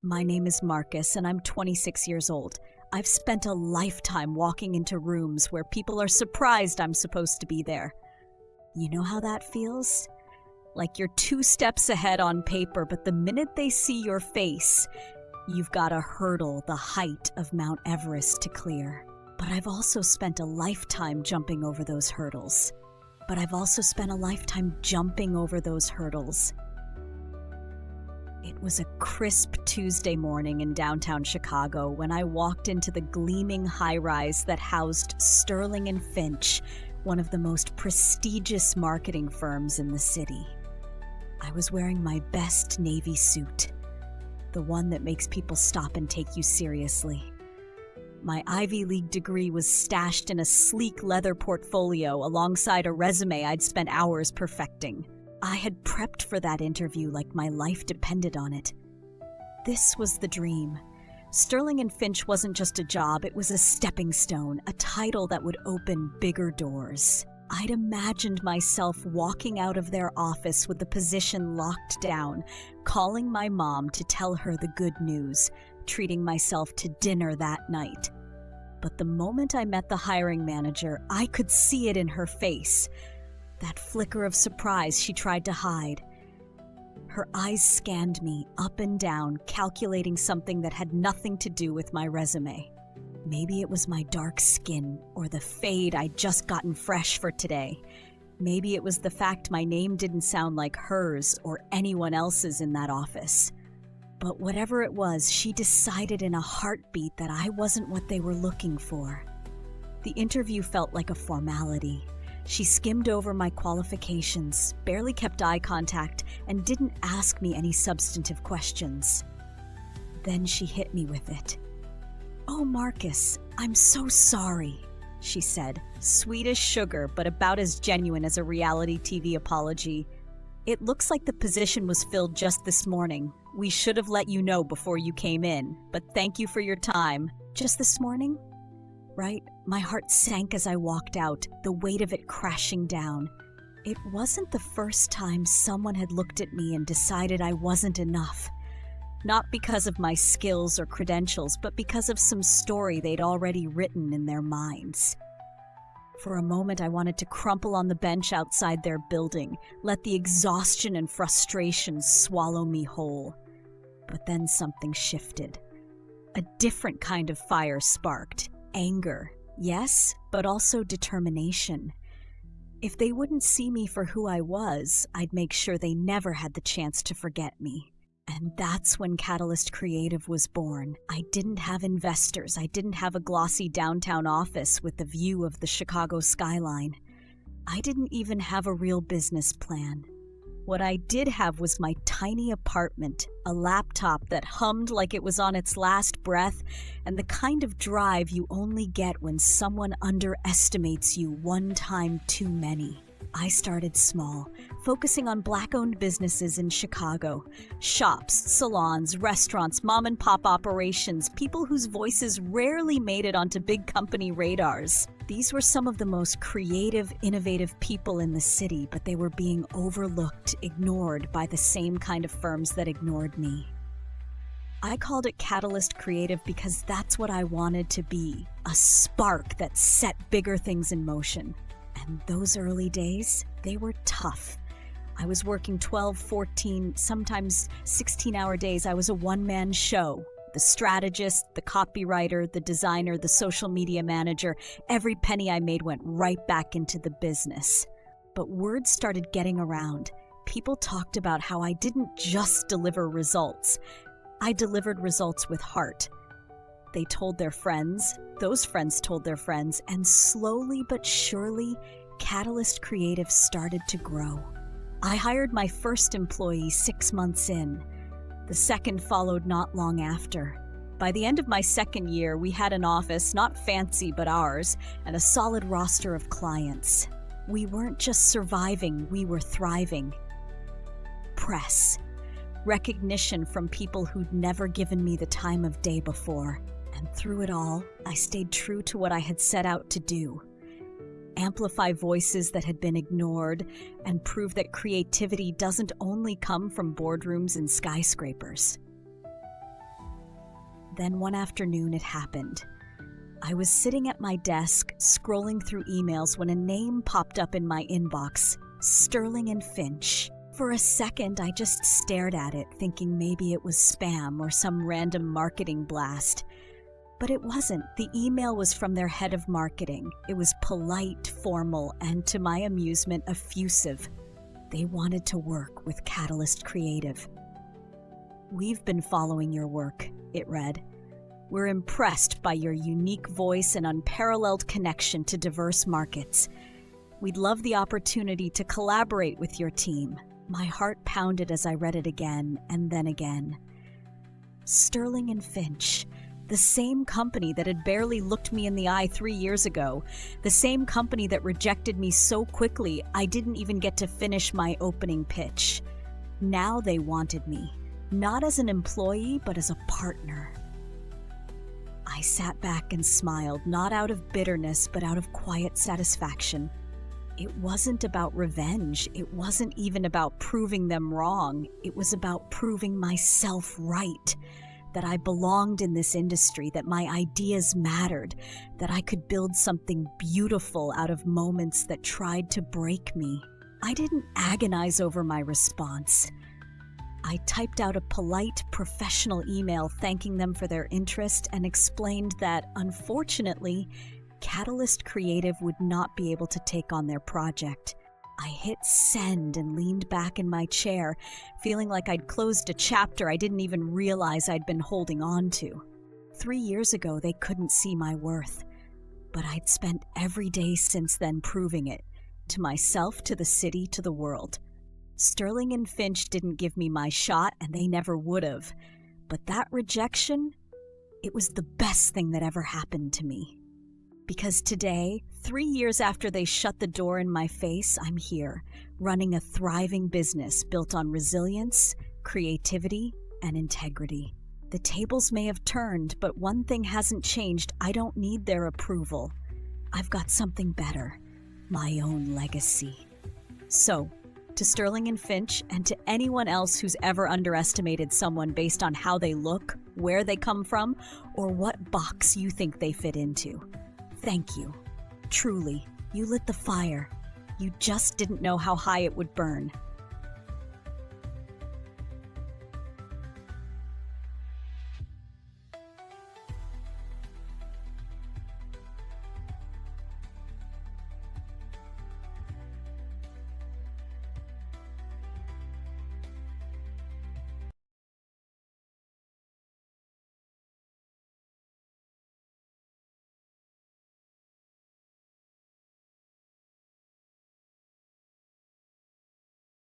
My name is Marcus, and I'm 26 years old. I've spent a lifetime walking into rooms where people are surprised I'm supposed to be there. You know how that feels? Like you're 2 steps ahead on paper, but the minute they see your face, you've got to hurdle the height of Mount Everest to clear. But I've also spent a lifetime jumping over those hurdles. It was a crisp Tuesday morning in downtown Chicago when I walked into the gleaming high-rise that housed Sterling & Finch, one of the most prestigious marketing firms in the city. I was wearing my best navy suit, the one that makes people stop and take you seriously. My Ivy League degree was stashed in a sleek leather portfolio alongside a resume I'd spent hours perfecting. I had prepped for that interview like my life depended on it. This was the dream. Sterling & Finch wasn't just a job, it was a stepping stone, a title that would open bigger doors. I'd imagined myself walking out of their office with the position locked down, calling my mom to tell her the good news, treating myself to dinner that night. But the moment I met the hiring manager, I could see it in her face. That flicker of surprise she tried to hide. Her eyes scanned me up and down, calculating something that had nothing to do with my resume. Maybe it was my dark skin or the fade I'd just gotten fresh for today. Maybe it was the fact my name didn't sound like hers or anyone else's in that office. But whatever it was, she decided in a heartbeat that I wasn't what they were looking for. The interview felt like a formality. She skimmed over my qualifications, barely kept eye contact, and didn't ask me any substantive questions. Then she hit me with it. "Oh, Marcus, I'm so sorry," she said, sweet as sugar, but about as genuine as a reality TV apology. "It looks like the position was filled just this morning. We should have let you know before you came in, but thank you for your time." Just this morning? Right? My heart sank as I walked out, the weight of it crashing down. It wasn't the first time someone had looked at me and decided I wasn't enough. Not because of my skills or credentials, but because of some story they'd already written in their minds. For a moment, I wanted to crumple on the bench outside their building, let the exhaustion and frustration swallow me whole. But then something shifted. A different kind of fire sparked. Anger, yes, but also determination. If they wouldn't see me for who I was, I'd make sure they never had the chance to forget me. And that's when Catalyst Creative was born. I didn't have investors. I didn't have a glossy downtown office with a view of the Chicago skyline. I didn't even have a real business plan. What I did have was my tiny apartment, a laptop that hummed like it was on its last breath, and the kind of drive you only get when someone underestimates you one time too many. I started small, focusing on Black-owned businesses in Chicago. Shops, salons, restaurants, mom-and-pop operations, people whose voices rarely made it onto big company radars. These were some of the most creative, innovative people in the city, but they were being overlooked, ignored by the same kind of firms that ignored me. I called it Catalyst Creative because that's what I wanted to be, a spark that set bigger things in motion. And those early days, they were tough. I was working 12, 14, sometimes 16-hour days. I was a one-man show. The strategist, the copywriter, the designer, the social media manager, every penny I made went right back into the business. But word started getting around. People talked about how I didn't just deliver results. I delivered results with heart. They told their friends, those friends told their friends, and slowly but surely, Catalyst Creative started to grow. I hired my first employee 6 months in. The second followed not long after. By the end of my second year, we had an office, not fancy but ours, and a solid roster of clients. We weren't just surviving, we were thriving. Press. Recognition from people who'd never given me the time of day before. And through it all, I stayed true to what I had set out to do. Amplify voices that had been ignored, and prove that creativity doesn't only come from boardrooms and skyscrapers. Then one afternoon it happened. I was sitting at my desk, scrolling through emails when a name popped up in my inbox, Sterling and Finch. For a second, I just stared at it, thinking maybe it was spam or some random marketing blast. But it wasn't. The email was from their head of marketing. It was polite, formal, and to my amusement, effusive. They wanted to work with Catalyst Creative. "We've been following your work," it read. "We're impressed by your unique voice and unparalleled connection to diverse markets. We'd love the opportunity to collaborate with your team." My heart pounded as I read it again and then again. Sterling and Finch, the same company that had barely looked me in the eye 3 years ago, the same company that rejected me so quickly I didn't even get to finish my opening pitch. Now they wanted me, not as an employee, but as a partner. I sat back and smiled, not out of bitterness, but out of quiet satisfaction. It wasn't about revenge. It wasn't even about proving them wrong. It was about proving myself right, that I belonged in this industry, that my ideas mattered, that I could build something beautiful out of moments that tried to break me. I didn't agonize over my response. I typed out a polite, professional email thanking them for their interest and explained that, unfortunately, Catalyst Creative would not be able to take on their project. I hit send and leaned back in my chair, feeling like I'd closed a chapter I didn't even realize I'd been holding on to. 3 years ago, they couldn't see my worth, but I'd spent every day since then proving it, to myself, to the city, to the world. Sterling and Finch didn't give me my shot, and they never would have. But that rejection, it was the best thing that ever happened to me. Because today, 3 years after they shut the door in my face, I'm here, running a thriving business built on resilience, creativity, and integrity. The tables may have turned, but one thing hasn't changed. I don't need their approval. I've got something better, my own legacy. So, to Sterling and Finch, and to anyone else who's ever underestimated someone based on how they look, where they come from, or what box you think they fit into, thank you. Truly, you lit the fire. You just didn't know how high it would burn.